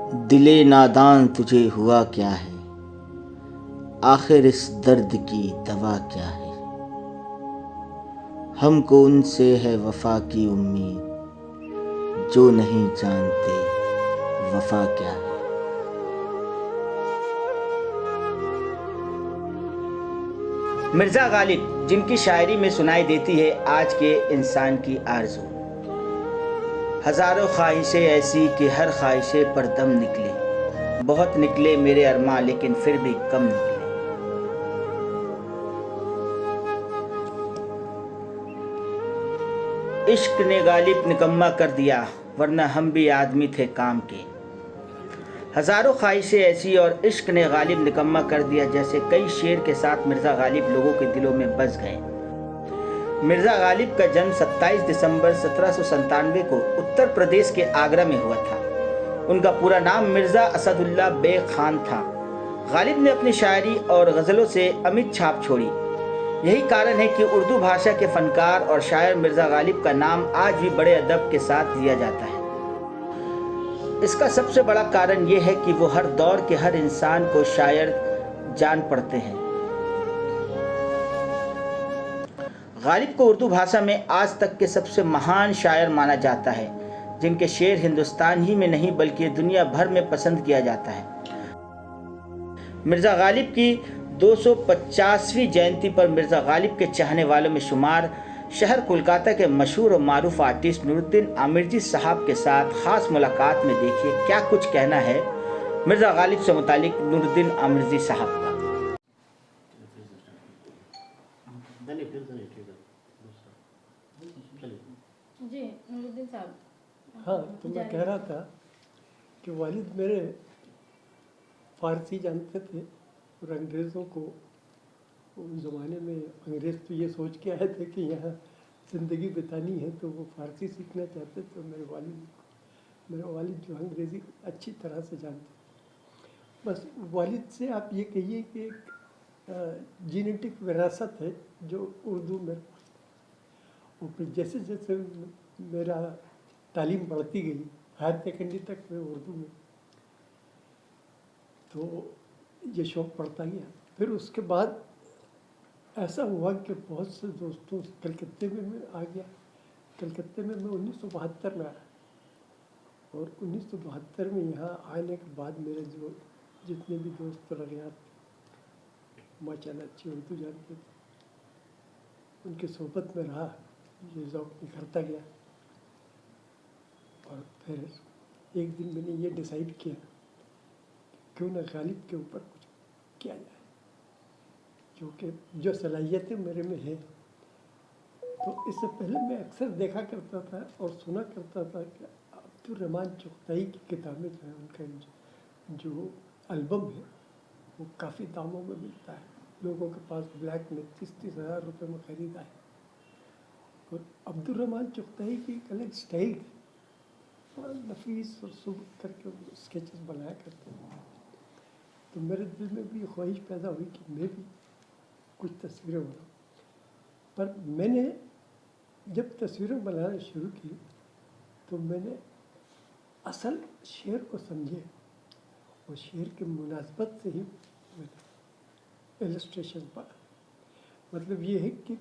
دل نادان تجھے ہوا کیا ہے، آخر اس درد کی دوا کیا ہے؟ ہم کو ان سے ہے وفا کی امید، جو نہیں جانتے وفا کیا ہے۔ مرزا غالب، جن کی شاعری میں سنائی دیتی ہے آج کے انسان کی آرزو۔ ہزاروں خواہشیں ایسی کہ ہر خواہشیں پر دم نکلے، بہت نکلے میرے ارماں لیکن پھر بھی کم نکلے۔ عشق نے غالب نکما کر دیا، ورنہ ہم بھی آدمی تھے کام کے۔ ہزاروں خواہشیں ایسی اور عشق نے غالب نکما کر دیا، جیسے کئی شعر کے ساتھ مرزا غالب لوگوں کے دلوں میں بس گئے۔ مرزا غالب کا جنم 27 دسمبر 1797 کو اتر پردیش کے آگرہ میں ہوا تھا۔ ان کا پورا نام مرزا اسد اللہ بیگ خان تھا۔ غالب نے اپنی شاعری اور غزلوں سے امت چھاپ چھوڑی۔ یہی کارن ہے کہ اردو بھاشا کے فنکار اور شاعر مرزا غالب کا نام آج بھی بڑے ادب کے ساتھ لیا جاتا ہے۔ اس کا سب سے بڑا کارن یہ ہے کہ وہ ہر دور کے ہر انسان کو شاعر جان پڑتے ہیں۔ غالب کو اردو بھاشا میں آج تک کے سب سے مہان شاعر مانا جاتا ہے، جن کے شعر ہندوستان ہی میں نہیں بلکہ دنیا بھر میں پسند کیا جاتا ہے۔ مرزا غالب کی 250ویں جینتی پر مرزا غالب کے چاہنے والوں میں شمار شہر کولکاتہ کے مشہور و معروف آرٹسٹ نور الدین آمرجی صاحب کے ساتھ خاص ملاقات میں دیکھیے کیا کچھ کہنا ہے مرزا غالب سے متعلق نور الدین آمرجی صاحب کا۔ جی نور الدین صاحب۔ ہاں، تو میں کہہ رہا تھا کہ والد میرے فارسی جانتے تھے اور انگریزوں کو اس زمانے میں انگریز تو یہ سوچ کے آئے تھے کہ یہاں زندگی بتانی ہے تو وہ فارسی سیکھنا چاہتے تھے۔ میرے والد جو انگریزی اچھی طرح سے جانتے تھے۔ بس والد سے آپ یہ کہیے کہ ایک جینیٹک وراثت ہے جو اردو میں، اور پھر جیسے جیسے میرا تعلیم بڑھتی گئی ہائر سیکنڈری تک میں اردو میں، تو یہ شوق پڑتا گیا۔ پھر اس کے بعد ایسا ہوا کہ بہت سے دوستوں سے کلکتے میں آ گیا۔ کلکتے میں 1972 میں آیا، اور 1972 میں یہاں آنے کے بعد میرے جو جتنے بھی دوست رہے ماشاء اللہ اچھی اردو جانتے تھے، ان کی صحبت میں رہا، یہ ذوق نکھرتا گیا۔ اور پھر ایک دن میں نے یہ ڈیسائیڈ کیا کیوں نہ غالب کے اوپر کچھ کیا جائے، کیونکہ جو صلاحیتیں میرے میں ہیں۔ تو اس سے پہلے میں اکثر دیکھا کرتا تھا اور سنا کرتا تھا کہ عبدالرحمٰن چغتائی کی کتابیں جو ہیں، ان کا جو البم ہے وہ کافی داموں میں ملتا ہے، لوگوں کے پاس بلیک میں 30-30 ہزار روپے میں خریدا ہے۔ اور عبدالرحمٰن چغتائی کی ایک الگ اسٹائل تھی، بڑا نفیس اور سبک کر کے اسکیچز بنایا کرتے ہیں۔ تو میرے دل میں بھی یہ خواہش پیدا ہوئی کہ میں بھی کچھ تصویریں بناؤں۔ پر میں نے جب تصویریں بنانا شروع کی تو میں نے اصل شعر کو سمجھے، اور شعر کی مناسبت سے ہی میں نے السٹریشن پڑھا۔ مطلب یہ ہے کہ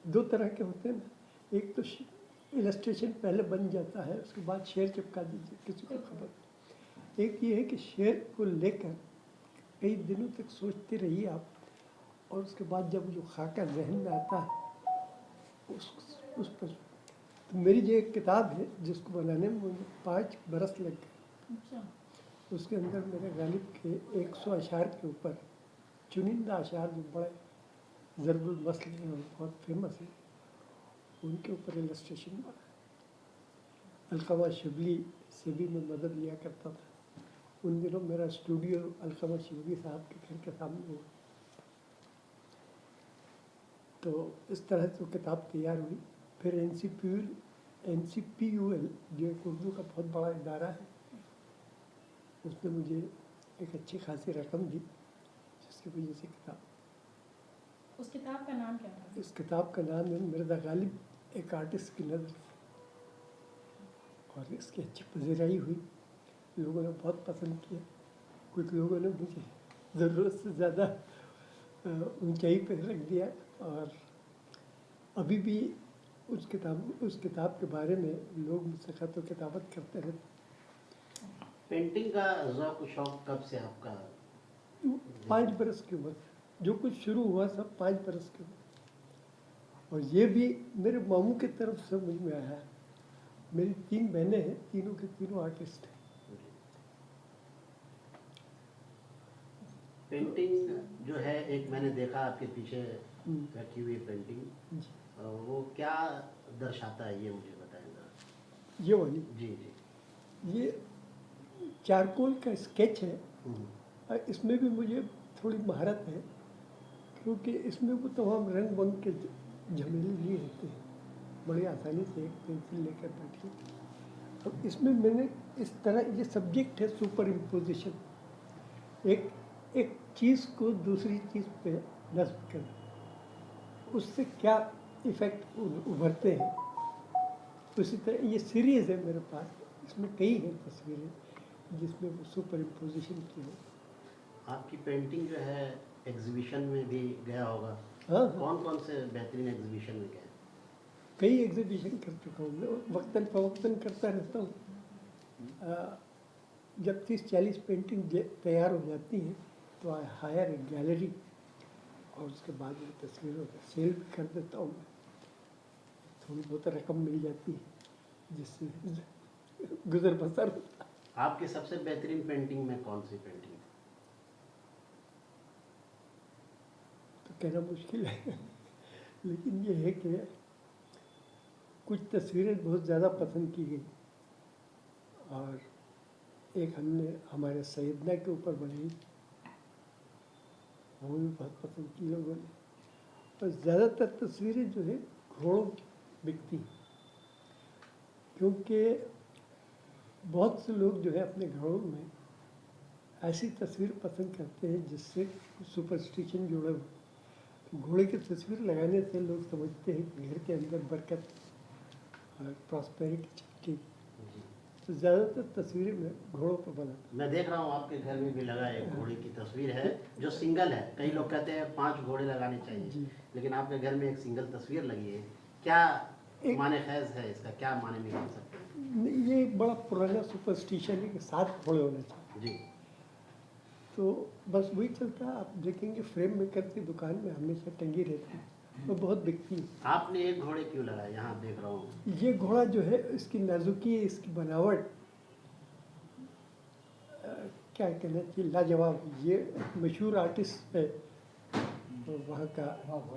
دو طرح کے ہوتے ہیں نا، ایک تو السٹریشن پہلے بن جاتا ہے، اس کے بعد شعر چپکا دیجیے کسی کو خبر۔ ایک یہ ہے کہ شعر کو لے کر کئی دنوں تک سوچتے رہیے آپ، اور اس کے بعد جب جو خاکہ ذہن میں آتا ہے اس پر۔ تو میری جو ایک کتاب ہے جس کو بنانے میں مجھے 5 برس لگ گئے، اس کے اندر میرے غالب کے 100 اشعار کے اوپر چنندہ اشعار جو بڑے ضرب المثل ہیں اور بہت فیمس ہیں، ان کے اوپر السٹریشن بنا۔ علقمہ شبلی سے بھی میں مدد لیا کرتا تھا۔ ان دنوں میرا اسٹوڈیو علقمہ شبلی صاحب کے گھر کے سامنے ہوا۔ تو اس طرح سے وہ کتاب تیار ہوئی۔ پھر NCPUL جو ایک اردو کا بہت بڑا ادارہ ہے، اس نے مجھے ایک اچھی خاصی رقم دی، جس کی وجہ سے اس کتاب کا نام کیا تھا؟ اس کتاب کا نام ہے مرزا غالب ایک آرٹسٹ کی نظر، اور اس کی اچھی پذیرائی ہوئی۔ लोगों ने बहुत पसंद किया, कुछ लोगों ने मुझे ज़रूरत से ज़्यादा ऊंचाई पर रख दिया, और अभी भी उस किताब के बारे में लोग मुझसे खत व किताबत करते रहते। पेंटिंग का ज़ौक़ शौक़ कब से आपका? 5 बरस की उम्र से जो कुछ शुरू हुआ सब 5 बरस की उम्र, और ये भी मेरे मामू की तरफ से मुझ में आया है। मेरी 3 बहनें हैं, तीनों के तीनों आर्टिस्ट हैं। पेंटिंग जो है, एक मैंने देखा आपके पीछे हम्म। रखी हुई पेंटिंग, जी, वो क्या दर्शाता है ये मुझे बताएं ज़रा। ये वाली जी जी। ये चारकोल का स्केच है, हम्म, और इसमें भी मुझे थोड़ी महारत है, क्योंकि इसमें वो तमाम रंग बंग के झमेले नहीं होते हैं, बड़ी आसानी से एक पेंसिल लेकर बैठिए। अब इसमें मैंने इस तरह, ये सब्जेक्ट है सुपर इम्पोजिशन, एक चीज़ को दूसरी चीज़ पे नस्ब करना, उससे क्या इफ़ेक्ट उभरते हैं। उसी तरह ये सीरीज़ है मेरे पास, इसमें कई हैं तस्वीरें जिसमें वो सुपर इम्पोजिशन की है। आपकी पेंटिंग जो है एग्जीबिशन में भी गया होगा। हाँ, कौन कौन से बेहतरीन एग्जीबिशन में गए? कई एग्जीबिशन कर चुका हूँ मैं, वक्तन फवक्तन करता रहता हूँ। जब 30-40 पेंटिंग तैयार हो जाती हैं तो आई हायर ए गैलरी, और उसके बाद में तस्वीरों का सेल भी कर देता हूँ मैं, थोड़ी बहुत रकम मिल जाती है जिससे गुजर बसर होता है। आपकी सबसे बेहतरीन पेंटिंग में कौन सी पेंटिंग? तो कहना मुश्किल है लेकिन ये है कि कुछ तस्वीरें बहुत ज़्यादा पसंद की गई, और एक हमने हमारे सैयदना के ऊपर बनाई, वो भी बहुत पसंद की लोगों ने। और ज़्यादातर तस्वीरें जो है घोड़ों की बिकती हैं, क्योंकि बहुत से लोग जो है अपने घरों में ऐसी तस्वीर पसंद करते हैं जिससे सुपरस्टिशन जुड़े हुए। घोड़े की तस्वीर लगाने से लोग समझते हैं कि घर के अंदर बरकत और प्रॉस्पेरिटी चलती है, तो ज़्यादातर तस्वीरें मैं घोड़ों पर बनाता मैं देख रहा हूँ आपके घर में भी लगा एक घोड़े की तस्वीर है जो सिंगल है। कई लोग कहते हैं 5 घोड़े लगाने चाहिए, जी। लेकिन आपके घर में एक सिंगल तस्वीर लगी है। क्या एक- माने खैज है इसका, क्या माने निकाल सकते हैं? हूँ। ये एक बड़ा पुराना सुपरस्टिशन है कि 7 घोड़े होने चाहिए, जी। तो बस वही चलता है। आप देखेंगे फ्रेम मेकर की दुकान में हमेशा टंगी रहती है, वो बहुत बिकती है। आपने एक घोड़े क्यों लगाया? यहाँ देख रहा हूँ। ये घोड़ा जो है, इसकी नाजुकी, इसकी बनावट, क्या कहना चाहिए, लाजवाब। ये मशहूर आर्टिस्ट है वहाँ का,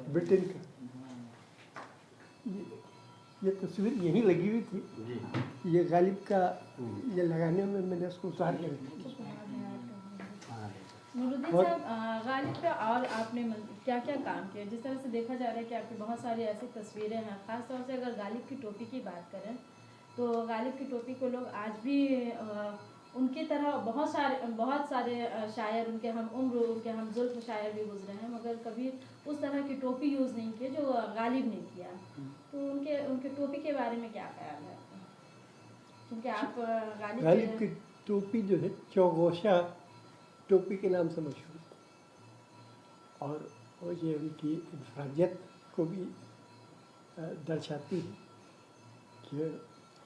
ब्रिटेन का। ये तस्वीर यहीं लगी हुई थी, जी। ये गालिब का, ये लगाने में मैंने उसको उतार कर हाँ, नूरुद्दीन और- साहब, गालिब पे और आपने क्या क्या काम किया? जिस तरह से देखा जा रहा है कि आपकी बहुत सारी ऐसी तस्वीरें हैं, ख़ास तौर से अगर गालिब की टोपी की बात करें तो गालिब की टोपी को लोग आज भी उनकी तरह बहुत सारे शायर, उनके हम उम्र, उनके हम जुल्फ शायर भी गुजरे हैं, मगर कभी उस तरह की टोपी यूज़ नहीं की जो गालिब ने किया। तो उनके टोपी के बारे में क्या ख्याल है आपका? क्योंकि आप गालिब की टोपी जो है चौगोशा टोपी के नाम से मशहूर है, और वो ये उनकी इंफरादियत को भी दर्शाती है कि,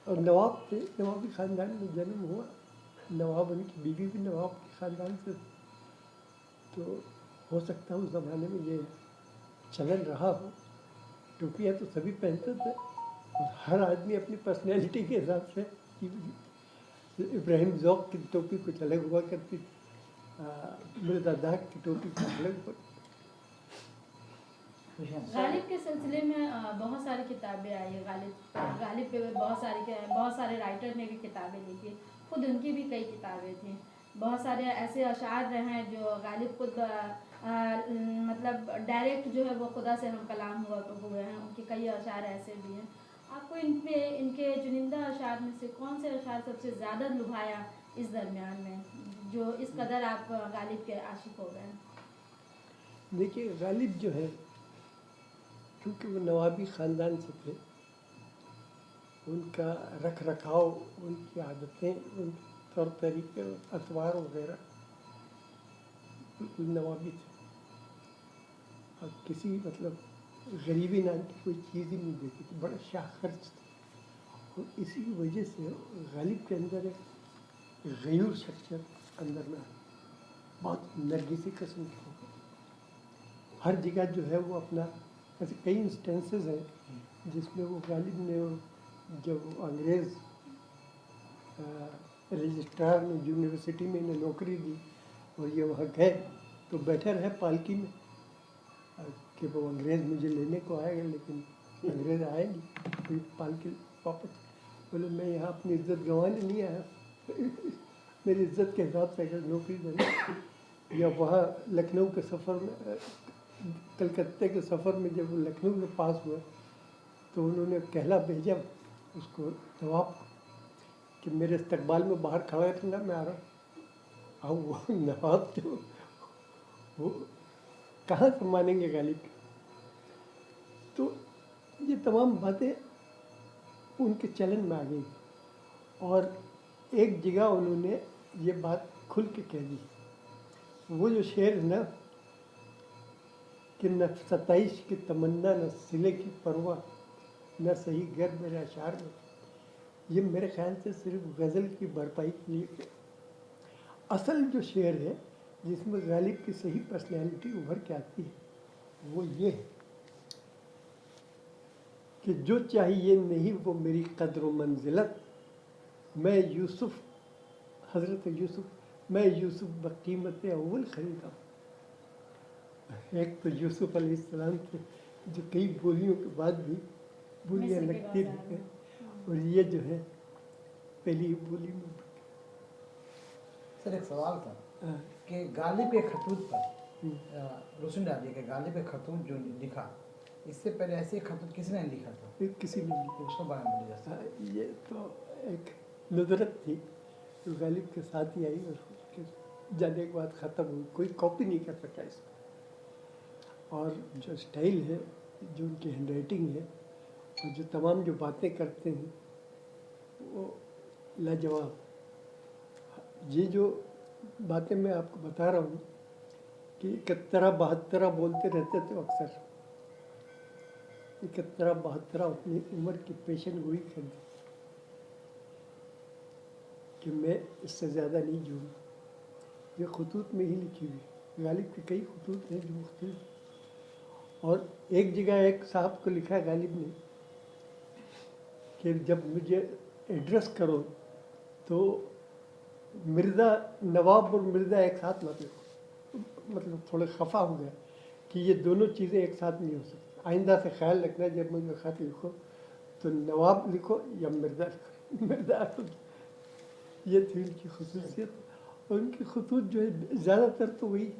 और नवाब थे, नवाबी ख़ानदान में जन्म हुआ, नवाब, उनकी बीवी भी नवाब के ख़ानदान से, तो हो सकता है उस ज़माने में ये चलन रहा हो। टोपियाँ तो सभी पहनते थे, और हर आदमी अपनी पर्सनैलिटी के हिसाब से। इब्राहिम ज़ौक़ की टोपी कुछ अलग हुआ करती थी, मिर्ज़ा दाग की टोपी कुछ अलग हुआ। गालिब के सिलसिले में बहुत सारी किताबें आई है। गालिब पे बहुत सारे राइटर ने भी किताबें लिखी, खुद उनकी भी कई किताबें थी। बहुत सारे ऐसे अशार रहे हैं जो गालिब खुद मतलब डायरेक्ट जो है वो खुदा से हम कलाम हुए हैं, उनके कई अशार ऐसे भी हैं। आपको इनके चुनिंदा अशार में से कौन से अशार सबसे ज़्यादा लुभाया इस दरमियान में, जो इस कदर आप गालिब के आशिक हो गए? देखिए, गालिब जो है, क्योंकि वो नवाबी ख़ानदान से थे, उनका रख रखाव, उनकी आदतें, उनकी तौर तरीके अतवार वगैरह नवाबी थे, और किसी मतलब गरीबी नाम की कोई चीज़ ही नहीं देती थी, बड़ा शाह खर्च थे। और इसी की वजह से गालिब के अंदर एक गयूर शख्सियत अंदर में आई, बहुत नरगिसी किस्म की हो गई। हर जगह जो है वो अपना, ऐसे कई इंस्टेंसेस हैं जिसमें वो गालिब ने जब अंग्रेज़ रजिस्ट्रार ने यूनिवर्सिटी में इन्हें नौकरी दी और ये वहाँ गए तो बैठे रहे पालकी में कि वो अंग्रेज़ मुझे लेने को आएगा, लेकिन अंग्रेज़ आए नहीं, कोई पालकी वापस। बोले मैं यहाँ अपनी इज्जत गंवाने नहीं आया, मेरी इज्जत के हिसाब से अगर नौकरी देनी। या वहाँ लखनऊ के सफ़र में, कलकत्ते के सफ़र में जब लखनऊ में पास हुआ तो उन्होंने कहला भेजा उसको नवाब को कि मेरे इस्तकबाल में बाहर खड़ा रहना, मैं आ रहा हूँ। अब वो नवाब जो वो कहाँ से मानेंगे गालिब के। तो ये तमाम बातें उनके चलन में आ गई, और एक जगह उन्होंने ये बात खुल के कह दी। वो जो शेर है ना कि न सताइश की तमन्ना न सिले की परवाह न सही गर मेरे अशार में, ये मेरे ख्याल से सिर्फ गज़ल की भरपाई के लिए। असल जो शेर है जिसमें गालिब की सही पर्सनैलिटी उभर के आती है वो ये है कि जो चाहिए नहीं वो मेरी कद्र व मंजिलत, मैं यूसुफ हज़रत यूसुफ, मैं यूसुफ बकीमत अव्वल ख़रीदा। एक तो यूसुफ अलैहिस्सलाम थे जो कई बोलियों के बाद भी बोलियाँ लगती रहती हैं, और ये जो है पहली बोली में। सर एक सवाल था हाँ, कि गालिब के खतूत पर रोशन डालिए कि गालिब के खतूत जो लिखा, इससे पहले ऐसे खतूत किसने लिखा था, ये किसी ने नहीं उसको बारे में बोलिए सर। हाँ, ये तो एक नुदरत थी जो गालिब के साथ ही आई और उसके जाने के बाद ख़त्म हुई, कोई कॉपी नहीं कर सका इसको। और जो स्टाइल है, जो उनकी हैंड राइटिंग है, और जो तमाम जो बातें करते हैं वो लाजवाब। ये जो बातें मैं आपको बता रहा हूँ कि 71-72 बोलते रहते थे अक्सर, 71-72 अपनी उम्र की पेशन गोई कर दी कि मैं इससे ज़्यादा नहीं जीऊँगा। ये खतूत में ही लिखी हुई। गालिब के कई खतूत हैं जो मुख्तलिफ, और एक जगह एक साहब को लिखा है गालिब ने कि जब मुझे एड्रेस करो तो मिर्ज़ा, नवाब और मिर्ज़ा एक साथ मत लिखो। मतलब थोड़े खफा हो गया कि ये दोनों चीज़ें एक साथ नहीं हो सकती। आइंदा से ख्याल रखना जब मुझे ख़त लिखो तो नवाब लिखो या मिर्ज़ा लिखो, मिर्ज़ा। ये थी उनकी खसूसियत। और उनकी खतूत जो है ज़्यादातर तो वही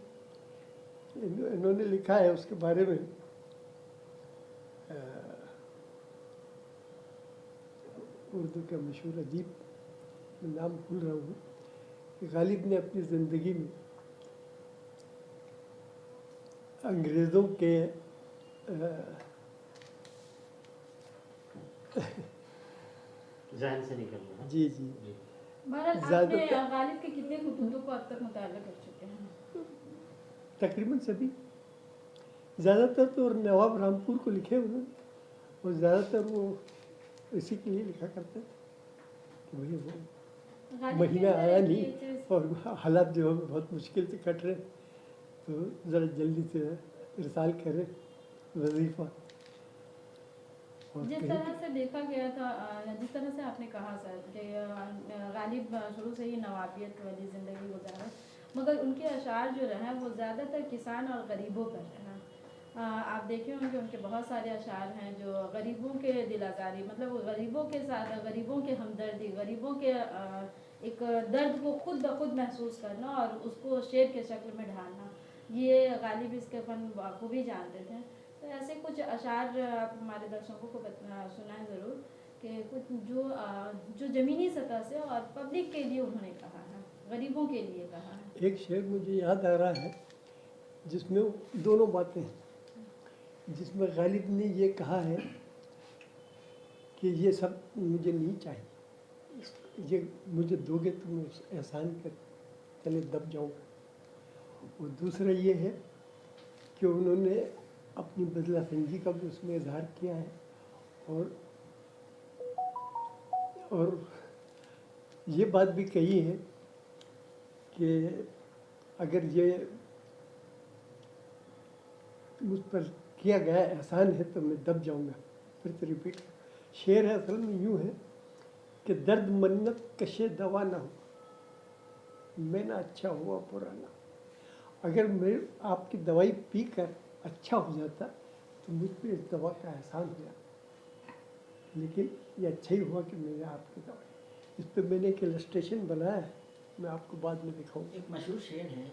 इन्होंने लिखा है उसके बारे में। उर्दू का मशहूर अदीब, नाम भूल रहा हूँ, गालिब ने अपनी ज़िंदगी में अंग्रेज़ों के जहन से निकल गया। जी जी बहरहाल आपने ज़्यादातर- गालिब के कितने खतूतों को अब तक मुताला कर चुके हैं? तकरीबन सभी, ज़्यादातर तो नवाब रामपुर को लिखे उन्होंने, और ज़्यादातर वो इसी के लिए लिखा करते थे कि भाई वो गालिब महीना के आया अंदर नहीं एक चीज़- और हालात जो है बहुत मुश्किल से कट रहे, तो ज़रा जल्दी से इरसाल करें वजीफ़ा। और जिस कहीं तरह से देखा गया था, जिस तरह से आपने कहा सर कि गालिब शुरू से ही नवाबियत वाली ज़िंदगी गुजारा, मगर उनके अशार जो रहे हैं वो ज़्यादातर किसान और गरीबों पर रहे हैं। आप देखे होंगे उनके बहुत सारे अशार हैं जो गरीबों के दिल आज़ारी, मतलब वो गरीबों के साथ, गरीबों के हमदर्दी, गरीबों के एक दर्द को खुद ब खुद महसूस करना और उसको शेर के शक्ल में ढालना, ये गालिब इसके फन बखूबी जानते थे। तो ऐसे कुछ अशार आप हमारे दर्शकों को सुनाएं ज़रूर कि कुछ जो ज़मीनी सतह से और पब्लिक के लिए उन्होंने कहा है, गरीबों के लिए कहा है। एक शेर मुझे याद आ रहा है जिसमें दोनों बातें हैं, जिसमें गालिब ने ये कहा है कि ये सब मुझे नहीं चाहिए, ये मुझे दोगे तो मैं उस एहसान के तले दब जाऊँगा। और दूसरा ये है कि उन्होंने अपनी बदला संजी का भी उसमें इजहार किया है, और ये बात भी कही है कि अगर ये मुझ पर किया गया एहसान है तो मैं दब जाऊंगा। फिर से रिपीट, शेर है असल में यूँ है कि दर्द मन्नत कशे दवा ना हो, मैं ना अच्छा हुआ पुराना। अगर मैं आपकी दवाई पी कर अच्छा हो जाता तो मुझ पर इस दवा का एहसान हो जाता, लेकिन ये अच्छा ही हुआ कि मैंने आपकी दवाई। इस पर मैंने एक इलस्ट्रेशन बनाया है, मैं आपको बाद में दिखाऊंगा। एक मशहूर शेर है,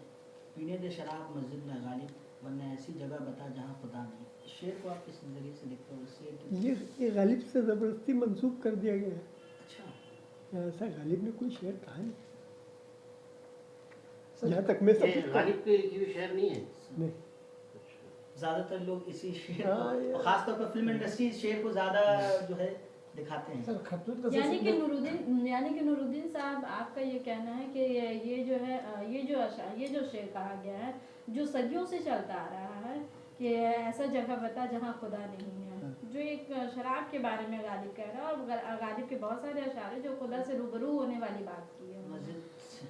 पीने दे शराब मस्जिद में गालिब, वरना ऐसी जगह बता जहाँ खुदा नहीं। इस शेर को आप किस नज़रिए से देखते हो? इस शेर की ये गालिब से ज़बरदस्ती मंसूब कर दिया गया है। अच्छा, ऐसा गालिब ने कोई शेर कहा नहीं, सर, जहाँ तक मैं ये समझता हूँ। गालिब के लिखी हुई शेर नहीं है। नहीं, ज़्यादातर लोग इसी शेर हाँ, को, और ख़ासतौर पर फिल्म इंडस्ट्री इस शेर को ज़्यादा जो है दिखाते हैं। सर खतूत का यानी कि सिलसिला नूरुद्दीन साहब, आपका ये कहना है कि ये जो है ये जो शेर कहा गया है, जो सदियों से चलता आ रहा है कि ऐसा जगह बता जहाँ खुदा नहीं है, जो एक शराब के बारे में गालिब कह रहा है, और गालिब के बहुत सारे अशार हैं जो खुदा से रूबरू होने वाली बात की है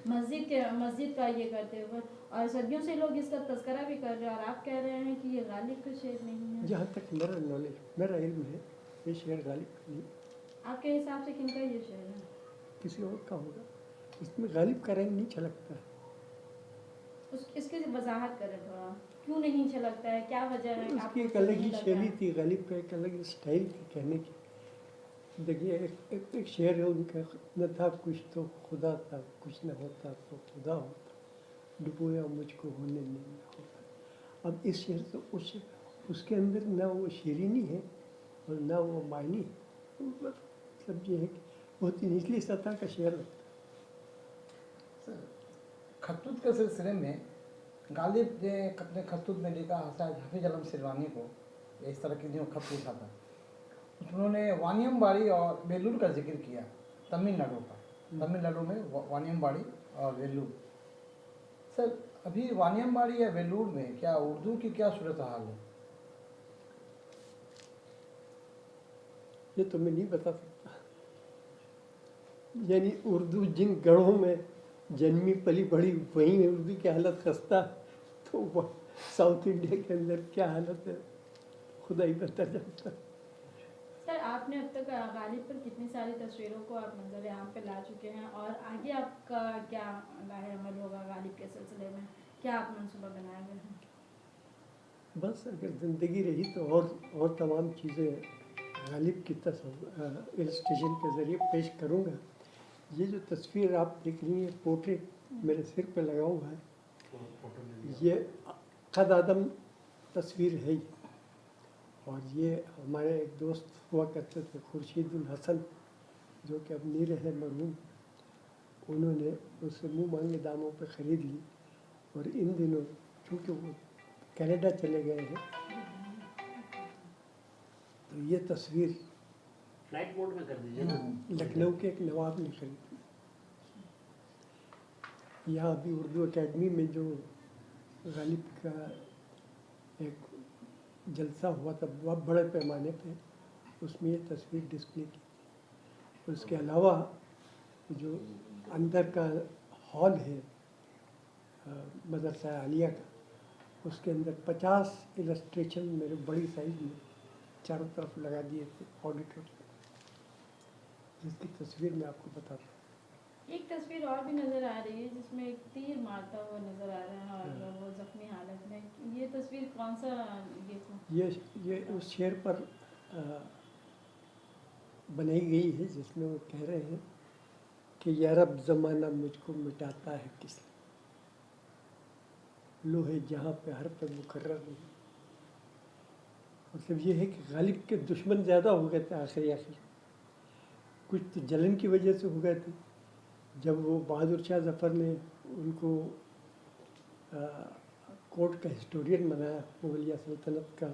मस्जिद का ये करते हुए, और सदियों से लोग इसका तस्करा भी कर रहे हैं, और आप कह रहे हैं कि ये गालिब का शेर नहीं है। जहाँ तक मेरा नॉलेज, मेरा इल्म है, ये शेर गालिब का नहीं, आपके हिसाब से किनका ये शेर है? किसी और का होगा। इसमें गालिब का रंग नहीं छलकता है। इसकी वजाहत करें थोड़ा, क्यों नहीं छलकता है, क्या वजह है? उसकी आपको एक क्यों अलग नहीं ही लगता शैली है? थी, गालिब का एक अलग स्टाइल थी कहने की। देखिए एक शेर है उनका, न था कुछ तो खुदा था, कुछ न होता तो खुदा होता, डुबोया मुझको होने नहीं होता। अब इस शेर से उसके अंदर ना वो शीरीनी है और ना वो मायनी है, मतलब ये है कि बहुत ही निचली सतह का शेर होता है। सर खतूत के सिलसिले में गालिब ने अपने खतूत में लिखा हाफिज आलम सिरवानी को इस तरह की जो खत लिखा था, उन्होंने वानियमबाड़ी और वेलूर का जिक्र किया, तमिलनाडु का। तमिलनाडु में वानियमबाड़ी और वेलूर। सर अभी वानियमबाड़ी या वेलूर में क्या उर्दू की क्या सूरत हाल है? ये तो मैं नहीं बता सकता। यानी उर्दू जिन गढ़ों में जन्मी पली बड़ी वहीं उर्दू की हालत खस्ता, तो वह साउथ इंडिया के अंदर क्या हालत है खुदा ही बेहतर जानता है। सर आपने अब तक गालिब पर कितनी सारी तस्वीरों को आप मंजर आम पे ला चुके हैं, और आगे आपका क्या राह अमल होगा गालिब के सिलसिले में, क्या आप मंसूबा बनाए हुए हैं? बस अगर ज़िंदगी रही तो और तमाम चीज़ें गालिब की इलस्ट्रेशन के ज़रिए पेश करूँगा। ये जो तस्वीर आप देख रही हैं, पोर्ट्रेट मेरे सिर पे लगा हुआ है, ये खद आदम तस्वीर है ये। और ये हमारे एक दोस्त हुआ करते थे खुर्शीदुल हसन, जो कि अब नहीं रहे मरहूम, उन्होंने उससे मुँह मांगे दामों पे ख़रीद ली। और इन दिनों चूँकि वो कनाडा चले गए हैं, तो ये तस्वीर फ्लाइट मोड में कर दीजिए ना। लखनऊ के एक नवाब ने खरीदी। यहाँ अभी उर्दू एकेडमी में जो गालिब का एक जलसा हुआ था बहुत बड़े पैमाने पे, उसमें ये तस्वीर डिस्प्ले की थी। उसके अलावा जो अंदर का हॉल है मदरसा आलिया का, उसके अंदर 50 इलस्ट्रेशन मेरे बड़ी साइज में चारों तरफ लगा दिए थे ऑडिटोरियम, जिसकी तस्वीर मैं आपको बताता हूँ। एक तस्वीर और भी नज़र आ रही है जिसमें एक तीर मारता हुआ नज़र आ रहा है, और वो जख्मी हालत में। ये तस्वीर कौन सा ये था? ये उस शेर पर बनाई गई है जिसमें वो कह रहे हैं कि या रब ज़माना मुझको मिटाता है किस लोहे जहाँ पे हर पे मुकर्रर नहीं। मतलब ये है कि गालिब के दुश्मन ज़्यादा हो गए थे आखिर। कुछ तो जलन की वजह से हो गए थे, जब वो बहादुर शाह ज़फ़र ने उनको कोर्ट का हिस्टोरियन बनाया मुगलिया सल्तनत का,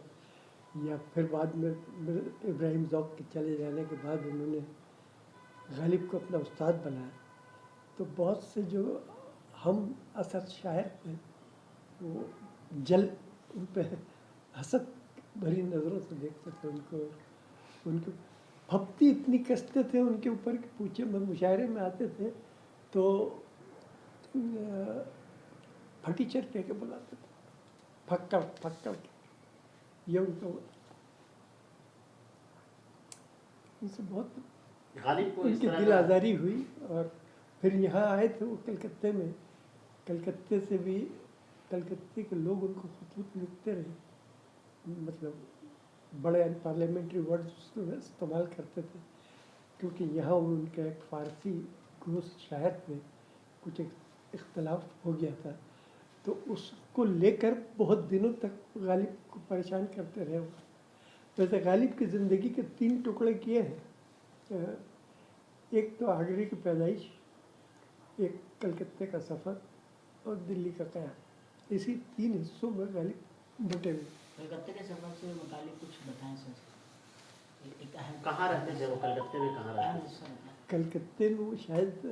या फिर बाद में इब्राहिम ज़ौक़ के चले जाने के बाद उन्होंने غالب کو اپنا استاد بنایا تو بہت سے جو ہم اثر شاعر تھے وہ جل ان پہ حسد بھری نظروں سے دیکھتے تھے ان کو پھپتی اتنی کستے تھے ان کے اوپر کہ پوچھے. میں مشاعرے میں آتے تھے تو پھٹیچر کہہ کے بلاتے تھے, پھکڑ پھکڑ کے. یہ ان کو ان سے بہت غالب کو ان اس کی طرح دل آزاری ہوئی. اور پھر یہاں آئے تھے وہ کلکتے میں, کلکتے سے بھی کلکتے کے لوگ ان کو خطوط لکھتے رہے, مطلب بڑے پارلیمنٹری ورڈز استعمال کرتے تھے کیونکہ یہاں ان کا ایک فارسی گوس شاعر تھے, کچھ اختلاف ہو گیا تھا تو اس کو لے کر بہت دنوں تک غالب کو پریشان کرتے رہے. ویسے غالب کی زندگی کے 3 ٹکڑے کیے ہیں. ایک تو آگرے کی پیدائش, ایک کلکتے کا سفر اور دلی کا قیام. اسی 3 حصوں میں غالب بٹے ہوئے. کلکتے کے سفر سے متعلق کچھ بتائیں سر. کہاں رہتے تھے وہ کلکتے میں, کہاں رہتے تھے؟ کلکتے میں وہ شاید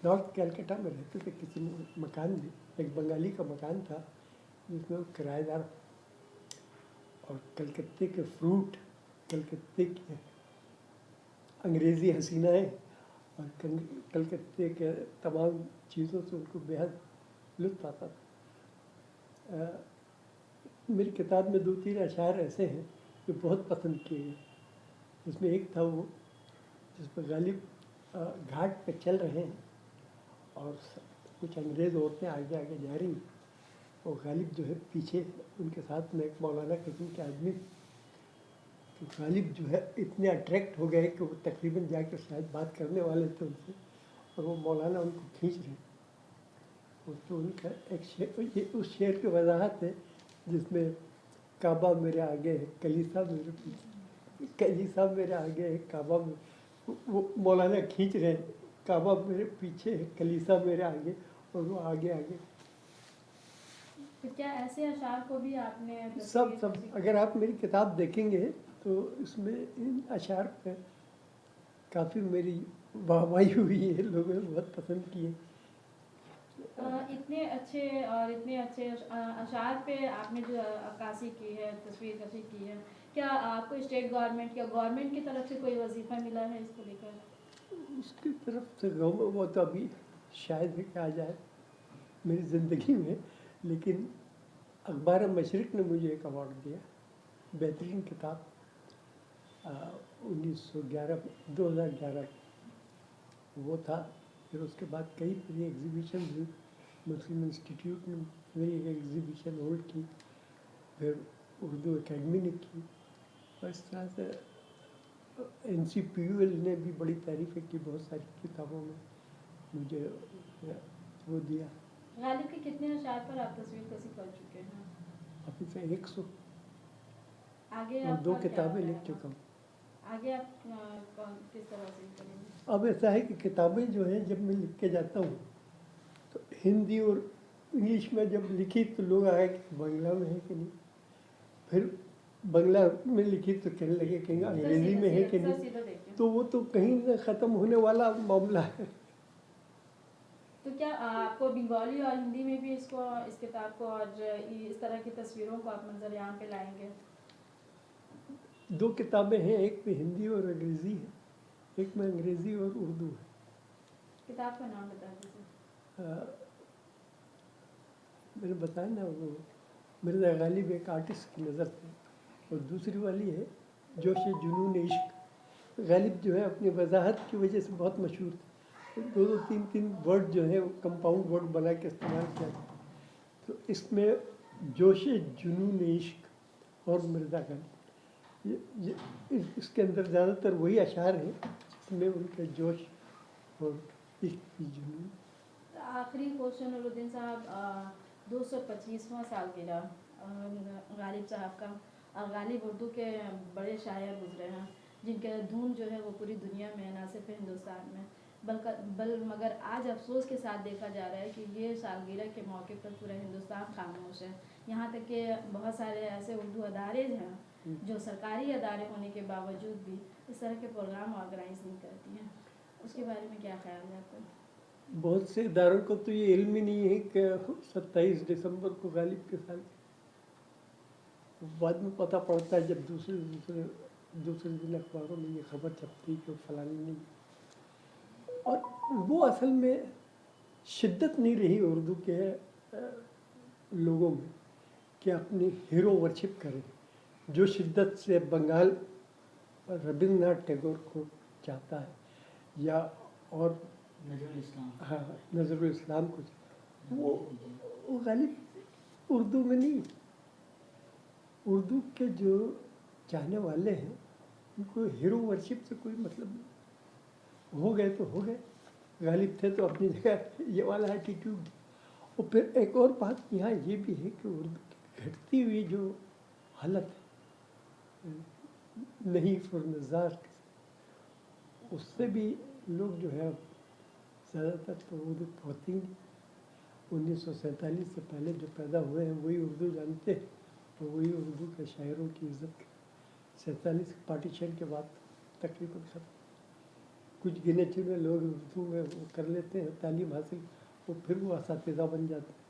نارتھ کیلکٹا میں رہتے تھے کسی مکان میں. ایک بنگالی کا مکان تھا جس میں وہ کرایہ دار. اور کلکتے کے فروٹ, کلکتے کی انگریزی حسینائیں اور کلکتے کے تمام چیزوں سے ان کو بےحد لطف آتا تھا. میری کتاب میں 2-3 اشعار ایسے ہیں جو بہت پسند کیے گئے. اس میں ایک تھا وہ جس پہ غالب گھاٹ پہ چل رہے ہیں اور کچھ انگریز عورتیں آگے آگے جا رہی ہیں, اور غالب جو ہے پیچھے ان کے ساتھ میں ایک مولانا قسم کے آدمی. تو غالب جو ہے اتنے اٹریکٹ ہو گئے کہ وہ تقریباً جا کے شاید بات کرنے والے تھے ان سے, اور وہ مولانا ان کو کھینچ رہے. تو ان کا ایک شعر, یہ اس شعر کی وضاحت ہے جس میں کعبہ میرے آگے ہے کلیسا میرے پیچھے, کلیسا میرے آگے ہے کعبہ میں, وہ مولانا کھینچ رہے ہیں کعبہ میرے پیچھے ہے کلیسا میرے آگے, اور وہ آگے آگے. تو کیا ایسے اشعار کو بھی آپ نے سب اگر آپ میری کتاب دیکھیں گے تو اس میں ان اشعار پہ کافی میری واہواہی ہوئی ہے, لوگوں نے بہت پسند کیے. اتنے اچھے اشعار پہ آپ نے جو عکاسی کی ہے, تصویر کشی کی ہے, کیا آپ کو اسٹیٹ گورنمنٹ یا گورنمنٹ کی طرف سے کوئی وظیفہ ملا ہے اس کو لے کر؟ اس کی طرف سے وہ تو ابھی شاید ہی کہ آ جائے میری زندگی میں, لیکن اخبار مشرق نے مجھے ایک ایوارڈ دیا, بہترین کتاب 2011 وہ تھا. پھر اس کے بعد کئی پری ایگزیبیشن ہوئی. مسلم انسٹیٹیوٹ نے میری ایک ایگزیبیشن ہولڈ کی, پھر اردو اکیڈمی نے کی, اور اس طرح سے NCPUL نے بھی بڑی تعریفیں کی بہت ساری کتابوں میں مجھے وہ دیا. غالب کے کتنے اشعار پر آپ تصویر کشی کر چکے ہیں؟ ابھی سے 100 آگے اور آپ 2 کا کیا کتابیں ہے؟ لکھ چکا ہوں. آگے آپ کس طرح سے کریں گے؟ اب ایسا ہے کہ کتابیں جو ہیں جب میں لکھ کے جاتا ہوں تو ہندی اور انگلش میں جب لکھی تو لوگ آئے کہ بنگلہ میں ہے کہ نہیں, پھر بنگلہ میں لکھی تو کہنے لگے کہ انگریزی میں ہے کہ نہیں, تو وہ تو کہیں نہ ختم ہونے والا معاملہ ہے. تو کیا آپ کو بنگالی اور ہندی میں بھی اس کتاب کو اور اس طرح کی تصویروں کو آپ منظر عام پہ لائیں گے؟ 2 کتابیں ہیں, ایک میں ہندی اور انگریزی ہے, ایک میں انگریزی اور اردو ہے. کتاب کا نام بتا دیجیے. میں نے بتایا نا وہ مرزا غالب ایک آرٹسٹ کی نظر سے, اور دوسری والی ہے جوش جنون عشق. غالب جو ہے اپنی وضاحت کی وجہ سے بہت مشہور تھے. 2-3 ورڈ جو ہے وہ کمپاؤنڈ ورڈ بنا کے استعمال کیا. تو اس میں جوش جنون عشق اور مرزا غالب, اس کے اندر زیادہ تر وہی اشعار ہیں جس میں ان کا جوش اور عشق کی جنون. آخری کوشچن نورالدین صاحب, 225واں سالگرہ غالب صاحب کا. غالب اردو کے بڑے شاعر گزرے ہیں جن کے دھن جو ہے وہ پوری دنیا میں, نہ صرف ہندوستان میں مگر آج افسوس کے ساتھ دیکھا جا رہا ہے کہ یہ سالگرہ کے موقع پر پورا ہندوستان خاموش ہے. یہاں تک کہ بہت سارے ایسے اردو ادارے ہیں जो सरकारी अदारे होने के बावजूद भी इस तरह के प्रोग्राम ऑर्गेनाइज नहीं करती हैं, उसके बारे में क्या ख्याल है आपका? बहुत से इदारों को तो ये इल्म ही नहीं है कि 27 दिसंबर को गालिब के साल, बाद में पता पड़ता है जब दूसरे दिन अखबारों में ये खबर छपती कि फलानी नहीं। और वो असल में शिद्दत नहीं रही उर्दू के लोगों में कि अपनी हीरो वर्शिप करें, जो शिद्दत से बंगाल रविंद्रनाथ टैगोर को चाहता है, या और हाँ नज़रुल इस्लाम को, वो गालिब उर्दू में नहीं। उर्दू के जो चाहने वाले हैं उनको हीरो वर्शिप से कोई मतलब नहीं। हो गए तो हो गए, गालिब थे तो अपनी जगह, ये वाला एटीट्यूड। और फिर एक और बात यहाँ ये भी है कि उर्दू की घटती हुई जो हालत है नहीं फुरनज़ार, उससे भी लोग जो है ज़्यादातर तो उर्दू होती नहीं। 1947 से पहले जो पैदा हुए हैं वही उर्दू जानते हैं, और वही उर्दू के शायरों की इज्जत। 47 पार्टीशन के बाद तकरीबन सब कुछ गिने चुने लोग उर्दू में वो कर लेते हैं तालीम हासिल, और फिर वो असातिज़ा बन जाते हैं,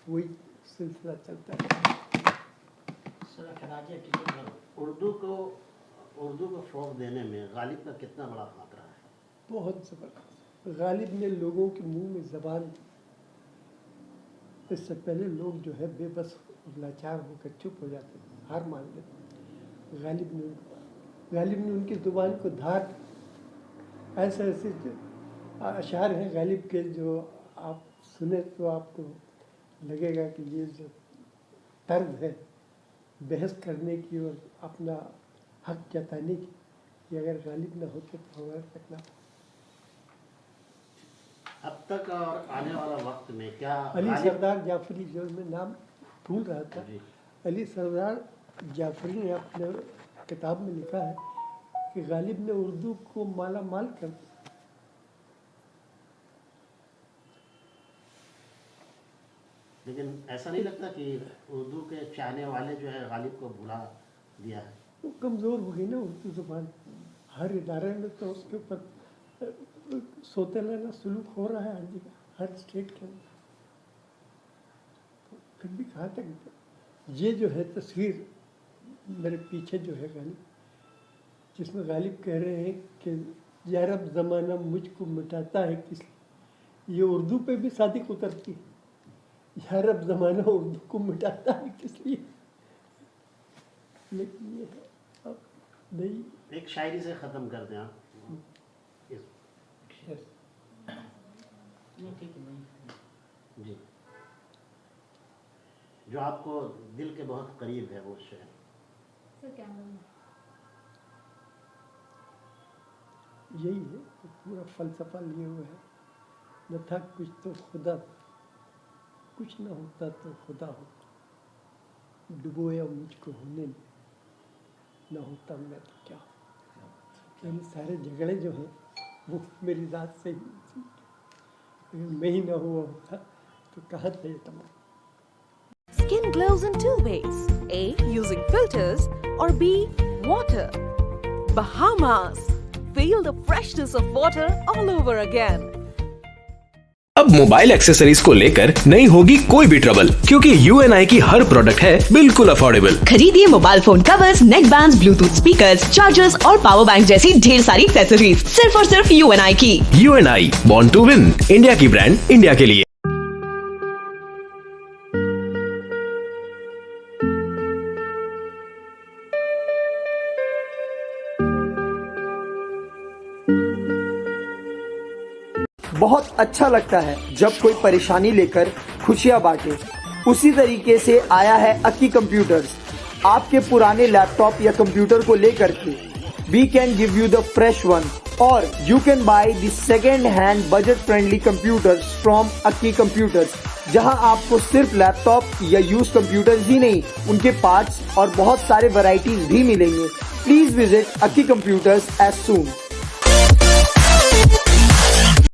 वही सिलसिला चलता है। उर्दू को फ़रोग़ देने में गालिब का कितना बड़ा खतरा है? बहुत ज़बरदस्त। गालिब ने लोगों के मुंह में ज़बान, इससे पहले लोग जो है बेबस और लाचार होकर चुप हो जाते, हार मान लेते। गालिब ने उनकी ज़ुबान को धार, ऐसे ऐसे अशार हैं गालिब के जो आप सुने तो आपको लगेगा कि ये जो तर्ज है बहस करने की और अपना हक जताने की, ये अगर गालिब न होते तो हमारे तक ना। अब तक और आने वाला वक्त में क्या अली सरदार जाफरी, जो मैं नाम भूल रहा था, जी। अली सरदार जाफरी ने अपने किताब में लिखा है कि गालिब ने उर्दू को माला माल कर दिया। लेकिन ऐसा नहीं लगता कि उर्दू के चाहने वाले जो है गालिब को भुला दिया है? वो कमज़ोर हो गई ना उर्दू ज़ुबान। हर इदारे में तो उसके ऊपर सोतेलाना सुलूक हो रहा है हर जगह, हर स्टेट के अंदर। तो फिर भी कहाँ तक ये जो है तस्वीर मेरे पीछे जो है गालिब, जिसमें गालिब कह रहे हैं कि या रब ज़माना मुझको मिटाता है किस लिए, ये उर्दू पे भी सादिक उतरती है। या रब ज़माना उर्दू को मिटाता है किस लिए, लेकिन ये है अब नहीं। एक शायरी से ख़त्म कर दें आप। जी, जो आपको दिल के बहुत करीब है वो शेर। सर क्या बोलूं? यही है कि पूरा फ़लसफ़ा लिए हुए है, न था कुछ तो खुदा, कुछ न होता तो खुदा होता, डुबोया मुझको होने में, न होता मैं तो क्या होता। यानी सारे झगड़े जो हैं वो मेरी ज़ात से ही, अगर मैं ही न हुआ होता तो कहाँ थे ये तमाम। Skin glows in two ways. A. Using filters, or B. Water. Bahamas. Feel the freshness of water all over again. अब मोबाइल एक्सेसरीज को लेकर नहीं होगी कोई भी ट्रबल, क्योंकि UNI की हर प्रोडक्ट है बिल्कुल अफोर्डेबल। खरीदिए मोबाइल फोन कवर्स, नेक बैंड्स, ब्लूटूथ स्पीकर्स, चार्जर्स और पावर बैंक जैसी ढेर सारी एक्सेसरीज सिर्फ और सिर्फ UNI की। UNI, born to win, India की ब्रांड इंडिया के लिए। बहुत अच्छा लगता है जब कोई परेशानी लेकर खुशियां बांटे। उसी तरीके से आया है अक्की कंप्यूटर्स। आपके पुराने लैपटॉप या कंप्यूटर को लेकर के we can give you the fresh one, और you can buy the second hand budget friendly computers from Akki computers, जहां आपको सिर्फ लैपटॉप या यूज कंप्यूटर्स ही नहीं, उनके पार्ट्स और बहुत सारे वैरायटीज भी मिलेंगे। Please visit Akki computers as soon.